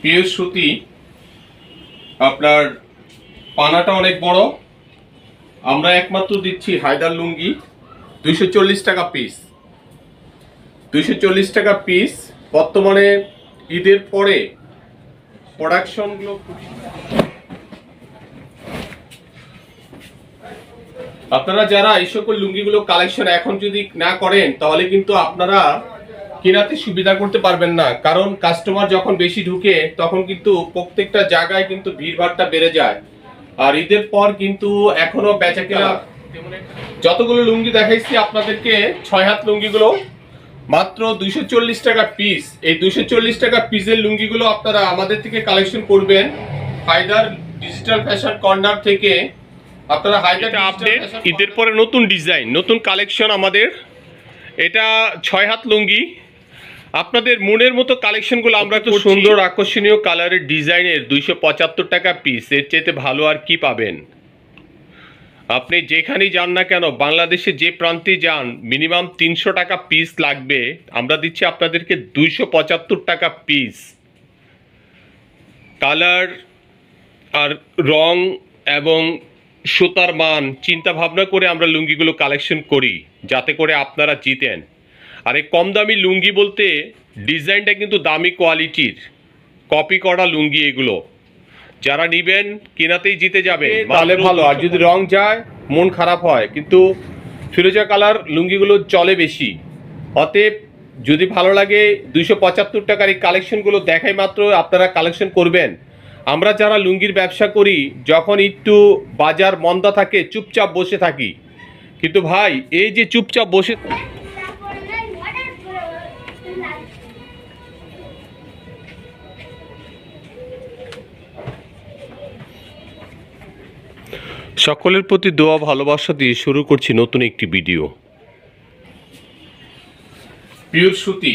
Pure সুতি, আপনার পানাটা অনেক বড়। আমরা একমাত্র দিচ্ছি হায়দার লুঙ্গি 240 টাকা পিস। 240 টাকা পিস। বর্তমানে ঈদের পরে প্রোডাকশনগুলো আপনারা যারা এই সকল লুঙ্গিগুলো কালেকশন এখন যদি না করেন তাহলে কিন্তু আপনারা কেনাতে সুবিধা করতে পারবেন না, কারণ কাস্টমার যখন বেশি ঢুকে তখন কিন্তু প্রত্যেকটা জায়গায় কিন্তু ভিড়ভাড়টা বেড়ে যায়। আর ঈদের পর কিন্তু এখনো বেচা কেনা। যতগুলো লুঙ্গি দেখাইছি আপনাদেরকে 6 হাত লুঙ্গিগুলো মাত্র 240 টাকা পিস। এই 240 টাকা পিসের লুঙ্গিগুলো আপনারা আমাদের থেকে কালেকশন করবেন হায়দার ডিজিটাল ফ্যাশন কর্নার থেকে। আপনারা হায়দার আপডেট ঈদের পরে নতুন ডিজাইন নতুন কালেকশন আমাদের। এটা 6 হাত লুঙ্গি। আপনাদের মনের মতো কালেকশনগুলো আমরা তো সুন্দর আকর্ষণীয় কালারের ডিজাইনের 275 টাকা পিস। এর চাইতে ভালো আর কি পাবেন? আপনি যেখানেই যান না কেন, বাংলাদেশে যে প্রান্তে যান, মিনিমাম 300 টাকা পিস লাগবে। আমরা দিচ্ছি আপনাদেরকে 275 টাকা পিস। কালার আর রং এবং সুতার মান চিন্তা ভাবনা করে আমরা লুঙ্গিগুলো কালেকশন করি, যাতে করে আপনারা জিতেন। আর এই কম দামি লুঙ্গি বলতে ডিজাইনটা কিন্তু দামি কোয়ালিটির কপি করা লুঙ্গি। এগুলো যারা নেবেন কেনাতেই জিতে যাবে, তাহলে ভালো। আর যদি রং যায় মন খারাপ হয়। কিন্তু ফিরোজা কালার লুঙ্গিগুলো চলে বেশি। অতএব যদি ভালো লাগে 275 টাকার এই কালেকশনগুলো দেখাই মাত্র আপনারা কালেকশন করবেন। আমরা যারা লুঙ্গির ব্যবসা করি, যখন একটু বাজার মন্দা থাকে চুপচাপ বসে থাকি, কিন্তু ভাই এই যে চুপচাপ বসে সকলের প্রতি দোয়া ভালোবাসা দিয়ে শুরু করছি নতুন একটি ভিডিও। পিওর সুতি,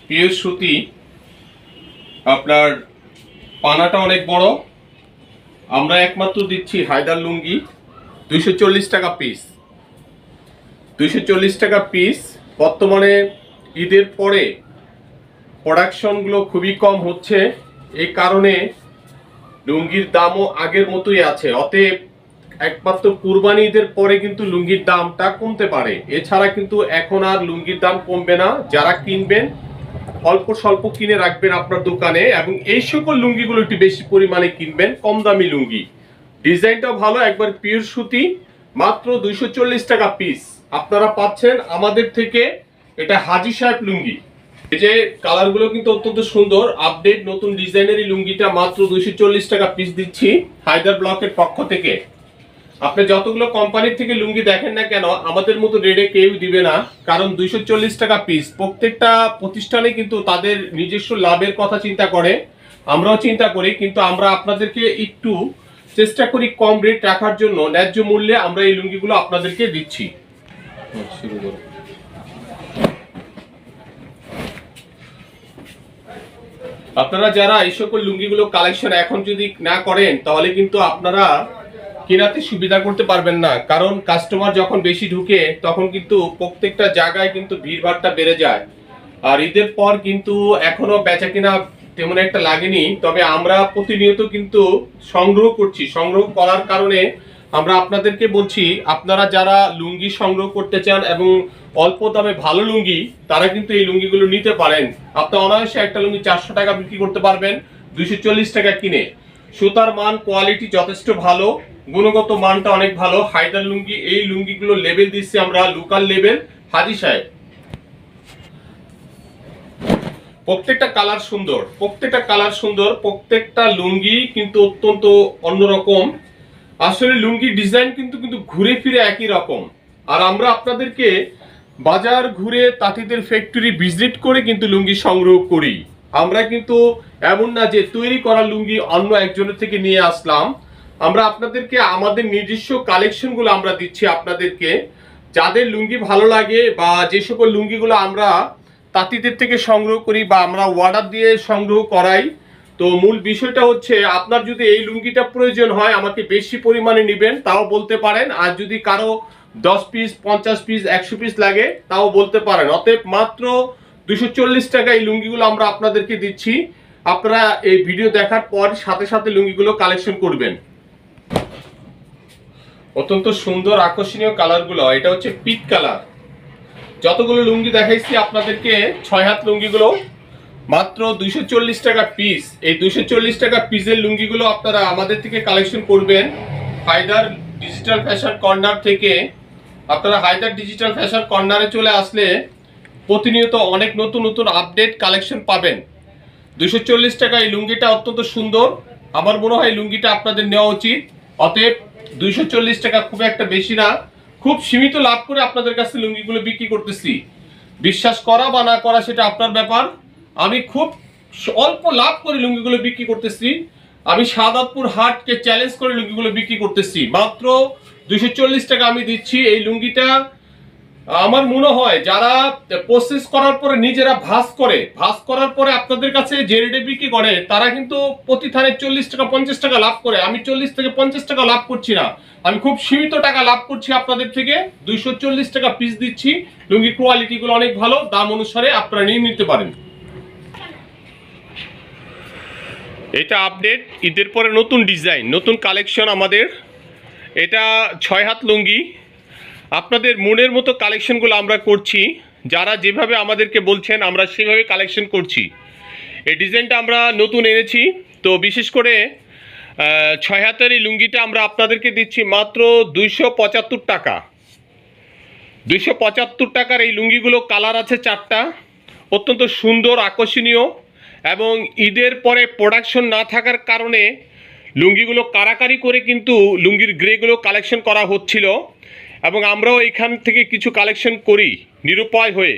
পিওর সুতি, আপনার পানাটা অনেক বড়। আমরা একমাত্র দিচ্ছি হায়দার লুঙ্গি 240 টাকা পিস। 240 টাকা পিস। বর্তমানে ঈদের পরে প্রোডাকশনগুলো খুবই কম হচ্ছে, এই কারণে লুঙ্গির দামও আগের মতোই আছে। অতএব একমাত্র কুরবানি ঈদের পরে কিন্তু লুঙ্গির দামটা কমতে পারে, এছাড়া কিন্তু এখন আর লুঙ্গির দাম কমবে না। যারা কিনবেন অল্প স্বল্প কিনে রাখবেন আপনার দোকানে, এবং এই সকল লুঙ্গিগুলো একটু বেশি পরিমাণে কিনবেন। কম দামি লুঙ্গি, ডিজাইনটাও ভালো, একবার পিওর সুতি, মাত্র 240 টাকা পিস আপনারা পাচ্ছেন আমাদের থেকে। এটা হাজী সাহেব লুঙ্গি। এই যে কালারগুলো কিন্তু অত্যন্ত সুন্দর, আপডেট নতুন ডিজাইনের এই লুঙ্গিটা মাত্র 240 টাকা পিস দিচ্ছি হায়দার ব্লকের পক্ষ থেকে। আপনি যতগুলো কোম্পানির থেকে লুঙ্গি দেখেন না কেন, আমাদের মতো রেটে কেউ দিবে না, কারণ 240 টাকা পিস। প্রত্যেকটা প্রতিষ্ঠানে কিন্তু তাদের নিজস্ব লাভের কথা চিন্তা করে, আমরাও চিন্তা করি, কিন্তু আমরা আপনাদেরকে একটু চেষ্টা করি কম রেট রাখার জন্য। ন্যায্য মূল্যে আমরা এই লুঙ্গিগুলো আপনাদেরকে দিচ্ছি। আপনারা যারা এই সকল লুঙ্গিগুলো কালেকশন এখন যদি না করেন তাহলে কিন্তু আপনারা কেনাতে সুবিধা করতে পারবেন না, কারণ কাস্টমার যখন বেশি ঢুকে তখন কিন্তু প্রত্যেকটা জায়গায় কিন্তু ভিড়ভাড়টা বেড়ে যায়। আর ঈদের পর কিন্তু এখনো বেচা কিনা তেমন একটা লাগেনি, তবে আমরা প্রতিনিয়ত কিন্তু সংগ্রহ করছি। সংগ্রহ করার কারণে আমরা আপনাদেরকে বলছি, আপনারা যারা লুঙ্গি সংগ্রহ করতে চান এবং অল্প দামে ভালো লুঙ্গি, তারা কিন্তু এই লুঙ্গিগুলো নিতে পারেন। আপনি অনায়াসে একটা লুঙ্গি 400 টাকা বিক্রি করতে পারবেন 240 টাকা কিনে। সুতার মান কোয়ালিটি যথেষ্ট ভালো, গুণগত মানটা অনেক ভালো। হায়দার লুঙ্গি, এই লুঙ্গিগুলো লেবেল দিচ্ছি আমরা লোকাল লেবেল হাজী সাহেব। প্রত্যেকটা কালার সুন্দর, প্রত্যেকটা কালার সুন্দর, প্রত্যেকটা লুঙ্গি কিন্তু অত্যন্ত অন্যরকম। আসলে লুঙ্গি ডিজাইন কিন্তু ঘুরে ফিরে একই রকম। আর আমরা আপনাদেরকে বাজার ঘুরে তাঁতিদের ফ্যাক্টরি ভিজিট করে কিন্তু লুঙ্গি সংগ্রহ করি। আমরা কিন্তু এমন না যে তৈরি করা লুঙ্গি অন্য একজনের থেকে নিয়ে আসলাম। আমরা আপনাদেরকে আমাদের নিজস্ব কালেকশনগুলো আমরা দিচ্ছি আপনাদেরকে। যাদের লুঙ্গি ভালো লাগে বা যে সকল লুঙ্গিগুলো আমরা তাঁতিদের থেকে সংগ্রহ করি বা আমরা অর্ডার দিয়ে সংগ্রহ করাই, তো মূল বিষয়টা হচ্ছে আপনার যদি এই লুঙ্গিটা প্রয়োজন হয় আমাকে বেশি পরিমাণে নেবেন তাও বলতে পারেন, আর যদি কারো 10 পিস 50 পিস 100 পিস লাগে তাও বলতে পারেন। অতএব মাত্র 240 টাকা এই লুঙ্গিগুলো আমরা আপনাদেরকে দিচ্ছি। আপনারা এই ভিডিও দেখার পর সাথে সাথে লুঙ্গিগুলো কালেকশন করবেন। অত্যন্ত সুন্দর আকর্ষণীয় কালারগুলো, এটা হচ্ছে পিট কালার। যতগুলো লুঙ্গি দেখাইছি আপনাদেরকে 6 হাত লুঙ্গিগুলো মাত্র 240 টাকা পিস। এই 240 টাকা পিসের লুঙ্গিগুলো আপনারা আমাদের থেকে কালেকশন করবেন হায়দার ডিজিটাল ফ্যাশন কর্নার থেকে। আপনারা হায়দার ডিজিটাল ফ্যাশন কর্নারে চলে আসলে প্রতিনিয়ত অনেক নতুন নতুন আপডেট কালেকশন পাবেন। 240 টাকা এই লুঙ্গিটা অত্যন্ত সুন্দর, আমার মনে হয় লুঙ্গিটা আপনাদের নেওয়া উচিত। অতএব 240 টাকা খুব একটা বেশি না, খুব সীমিত লাভ করে আপনাদের কাছে লুঙ্গিগুলো বিক্রি করতেছি। বিশ্বাস করা বা না করা সেটা আপনার ব্যাপার। আমি খুব অল্প লাভ করে লুঙ্গিগুলো বিক্রি করতেছি। আমি সাদাতপুর হাটকে চ্যালেঞ্জ করে লুঙ্গিগুলো বিক্রি করতেছি। মাত্র 240 টাকা আমি দিচ্ছি। এই লুঙ্গিটা আমার মনে হয় যারা প্রসেস করার পরে নিজেরা ভাঁজ করার পরে আপনাদের কাছে যে রেটে বিক্রি করে তারা কিন্তু প্রতি থানে 40 টাকা 50 টাকা লাভ করে। আমি 40 থেকে 50 টাকা লাভ করছি না, আমি খুব সীমিত টাকা লাভ করছি আপনাদের থেকে। 240 টাকা পিস দিচ্ছি। লুঙ্গির কোয়ালিটিগুলো অনেক ভালো, দাম অনুসারে আপনারা নিয়ে নিতে পারেন। এটা আপডেট, ঈদের পরে নতুন ডিজাইন, নতুন কালেকশন আমাদের। এটা 6 হাত লুঙ্গি। আপনাদের মনের মতো কালেকশনগুলো আমরা করছি, যারা যেভাবে আমাদেরকে বলছেন আমরা সেভাবে কালেকশন করছি। এই ডিজাইনটা আমরা নতুন এনেছি, তো বিশেষ করে 6 হাতের এই লুঙ্গিটা আমরা আপনাদেরকে দিচ্ছি মাত্র 275 টাকা। 275 টাকার এই লুঙ্গিগুলো কালার আছে 4টা, অত্যন্ত সুন্দর আকর্ষণীয়। এবং ঈদের পরে প্রোডাকশন না থাকার কারণে লুঙ্গিগুলো কারাকারি করে কিন্তু লুঙ্গির গ্রেগুলো কালেকশন করা হচ্ছিল, এবং আমরাও এখান থেকে কিছু কালেকশন করি নিরুপায় হয়ে।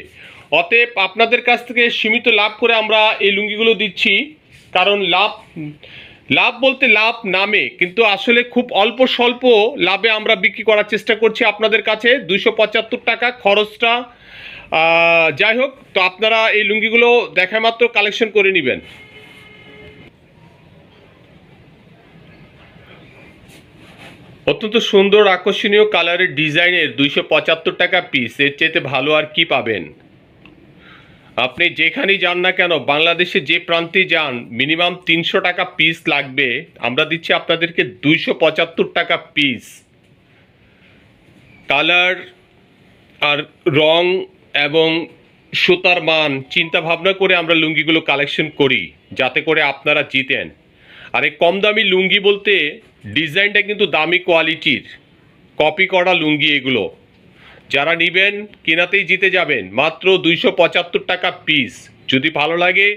অতএব আপনাদের কাছ থেকে সীমিত লাভ করে আমরা এই লুঙ্গিগুলো দিচ্ছি। কারণ লাভ বলতে লাভ নামে, কিন্তু আসলে খুব অল্প স্বল্প লাভে আমরা বিক্রি করার চেষ্টা করছি আপনাদের কাছে। 275 টাকা খরচটা। যাই হোক, তো আপনারা এই লুঙ্গিগুলো দেখা মাত্র কালেকশন করে নেবেন। অত্যন্ত সুন্দর আকর্ষণীয় কালারের ডিজাইনের 275 টাকা পিস, এর চাইতে ভালো আর কি পাবেন? আপনি যেখানেই যান না কেন, বাংলাদেশে যে প্রান্তে যান, মিনিমাম 300 টাকা পিস লাগবে। আমরা দিচ্ছি আপনাদেরকে 275 টাকা পিস। কালার আর রং এবং সুতার মান চিন্তা ভাবনা করে আমরা লুঙ্গিগুলো কালেকশন করি, যাতে করে আপনারা জিতেন। আর এই কম দামি লুঙ্গি বলতে ডিজাইনটা কিন্তু দামি কোয়ালিটির কপি করা লুঙ্গি এগুলো। যারা নেবেন কেনাতেই জিতে যাবেন। মাত্র 275 টাকা পিস। যদি ভালো লাগে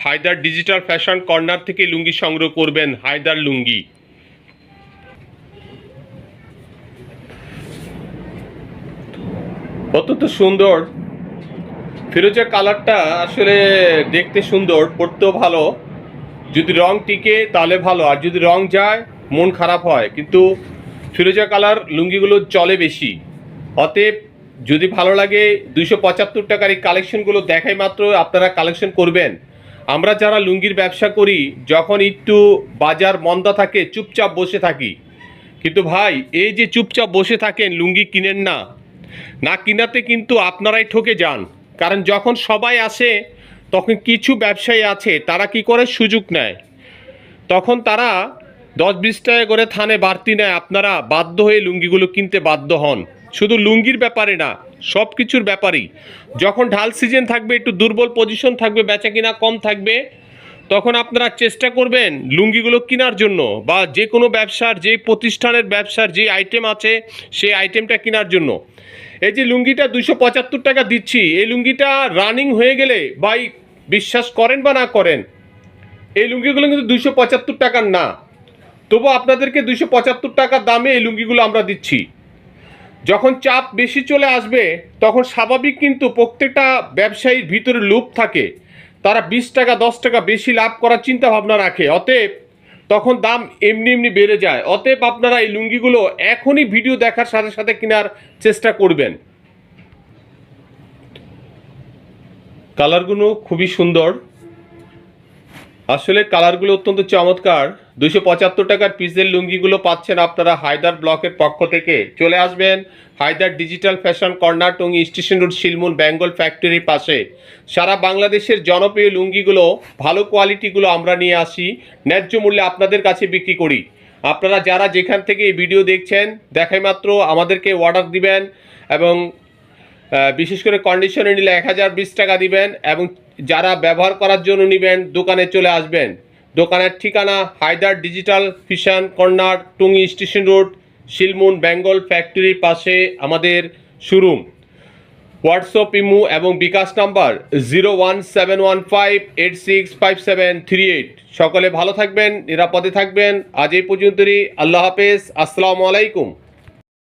হায়দার ডিজিটাল ফ্যাশন কর্নার থেকে লুঙ্গি সংগ্রহ করবেন। হায়দার লুঙ্গি অত্যন্ত সুন্দর। ফিরোজা কালারটা আসলে দেখতে সুন্দর, পরতেও ভালো। যদি রং টিকে তাহলে ভালো, আর যদি রং যায় মন খারাপ হয়। কিন্তু ফিরোজা কালার লুঙ্গিগুলো চলে বেশি। অতএব যদি ভালো লাগে 275 টাকার এই কালেকশনগুলো দেখাই মাত্র আপনারা কালেকশন করবেন। আমরা যারা লুঙ্গির ব্যবসা করি, যখন একটু বাজার মন্দা থাকে চুপচাপ বসে থাকি। কিন্তু ভাই, এই যে চুপচাপ বসে থাকেন লুঙ্গি কিনেন না, না কিনাতে কিন্তু আপনারাই ঠকে যান। কারণ যখন সবাই আসে তখন কিছু ব্যবসায়ী আছে তারা কি করে সুযোগ নেয়, তখন তারা 10-20 টাকা করে থানে বাড়তি নেয়। আপনারা বাধ্য হয়ে লুঙ্গিগুলো কিনতে বাধ্য হন। শুধু লুঙ্গির ব্যাপারে না, সব কিছুর ব্যাপারেই। যখন ঢাল সিজন থাকবে, একটু দুর্বল পজিশন থাকবে, বেচা কিনা কম থাকবে, তখন আপনারা চেষ্টা করবেন লুঙ্গিগুলো কেনার জন্য, বা যে কোনো ব্যবসার, যে প্রতিষ্ঠানের ব্যবসার যে আইটেম আছে সেই আইটেমটা কেনার জন্য। এই যে লুঙ্গিটা 275 টাকা দিচ্ছি, এই লুঙ্গিটা রানিং হয়ে গেলে ভাই, বিশ্বাস করেন বা না করেন, এই লুঙ্গিগুলো কিন্তু 275 টাকার না। তবু আপনাদেরকে 275 টাকার দামে এই লুঙ্গিগুলো আমরা দিচ্ছি। যখন চাপ বেশি চলে আসবে তখন স্বাভাবিক কিন্তু প্রত্যেকটা ব্যবসায়ীর ভিতরে লোভ থাকে, তারা 20 টাকা 10 টাকা বেশি লাভ করার চিন্তা ভাবনা রাখে। অতএব তখন দাম এমনি এমনি বেড়ে যায়। অতএব আপনারা এই লুঙ্গিগুলো এখনই ভিডিও দেখার সাথে সাথে কেনার চেষ্টা করবেন। কালারগুলো খুবই সুন্দর। আসলে কালারগুলো অত্যন্ত চমৎকার। 275 টাকার পিসের লুঙ্গিগুলো পাচ্ছেন আপনারা হায়দার ব্লকের পক্ষ থেকে। চলে আসবেন Haider digital fashion corner, Tongi station road, Shilmun Bengal ফ্যাক্টরির পাশে। সারা বাংলাদেশের জনপ্রিয় লুঙ্গিগুলো, ভালো কোয়ালিটিগুলো আমরা নিয়ে আসি, ন্যায্য মূল্যে আপনাদের কাছে বিক্রি করি। আপনারা যারা যেখান থেকে এই ভিডিও দেখছেন, দেখাই মাত্র আমাদেরকে অর্ডার দিবেন এবং বিশেষ করে কন্ডিশনে নিলে 1020 টাকা দিবেন এবং যারা ব্যবহার করার জন্য নেবেন দোকানে চলে আসবেন। দোকানের ঠিকানা Haider digital fashion corner, Tongi station road, Shilmun Bengal ফ্যাক্টরির পাশে আমাদের শোরুম। হোয়াটসঅ্যাপ, ইমো এবং বিকাশ নাম্বার 01715865738। সকলে ভালো থাকবেন, নিরাপদে থাকবেন। আজ এই পর্যন্তই। আল্লাহ হাফেজ। আসসালামু আলাইকুম।